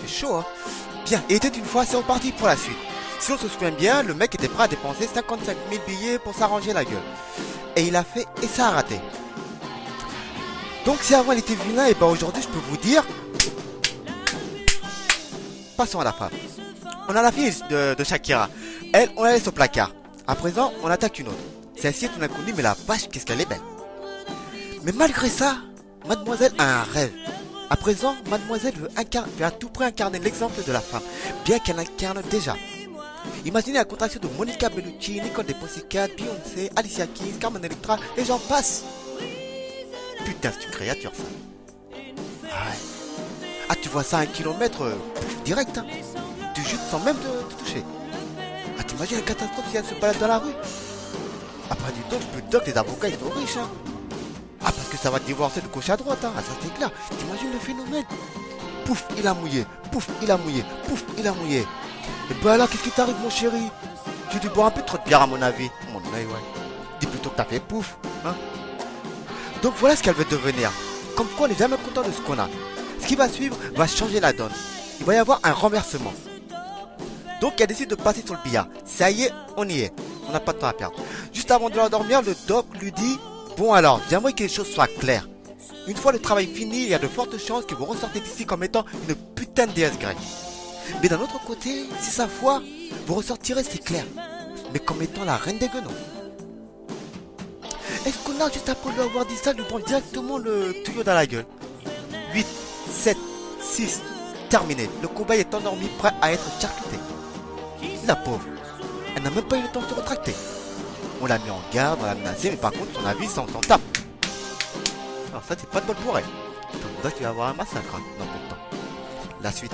fait chaud, hein. Bien, et il était une fois, c'est reparti pour la suite. Si on se souvient bien, le mec était prêt à dépenser 55 000 billets pour s'arranger la gueule. Et il a fait, et ça a raté. Donc si avant il était vilain, et ben aujourd'hui je peux vous dire... Passons à la femme. On a la fille de Shakira. Elle, on la laisse au placard. À présent, on attaque une autre. Celle-ci est une inconnue, mais la vache, qu'est-ce qu'elle est belle. Mais malgré ça, mademoiselle a un rêve. À présent, mademoiselle veut à tout prix incarner l'exemple de la femme, bien qu'elle incarne déjà. Imaginez la contraction de Monica Bellucci, Nicole de Pussycat, Beyoncé, Alicia Keys, Carmen Electra, et j'en passe. Putain, c'est une créature, ça. Ah ouais. Ah, tu vois ça à 1 kilomètre, direct, hein. Tu jutes sans même te toucher. Ah, t'imagines la catastrophe si elle se balade dans la rue. Ah, bah, dis donc, je peux te dire que les avocats, ils sont riches, hein. Ah, parce que ça va divorcer de gauche à droite, hein. Ah, ça c'est clair. T'imagines le phénomène. Pouf, il a mouillé. Pouf, il a mouillé. Pouf, il a mouillé. Et bah alors, qu'est-ce qui t'arrive, mon chéri? J'ai dû boire un peu trop de bière, à mon avis. Mon oeil, ouais. Dis plutôt que t'as fait pouf, hein. Donc voilà ce qu'elle veut devenir. Comme quoi, on n'est jamais content de ce qu'on a. Ce qui va suivre va changer la donne. Il va y avoir un renversement. Donc elle décide de passer sur le billard. Ça y est, on y est. On n'a pas de temps à perdre. Juste avant de l'endormir, le doc lui dit: bon alors, j'aimerais que les choses soient claires. Une fois le travail fini, il y a de fortes chances que vous ressortez d'ici comme étant une putain de déesse grecque. Mais d'un autre côté, si ça foire, vous ressortirez, c'est clair, mais comme étant la reine des guenons. Est-ce qu'on a, juste après lui avoir dit ça, lui prend directement le tuyau dans la gueule? 8, 7, 6, terminé. Le cobaye est endormi, prêt à être charcuté. La pauvre, elle n'a même pas eu le temps de se retracter. On l'a mis en garde, on l'a menacé, mais par contre son avis s'en tape. Alors ça c'est pas de bol pour elle. Donc là tu vas avoir un massacre, hein, dans peu de temps. La suite.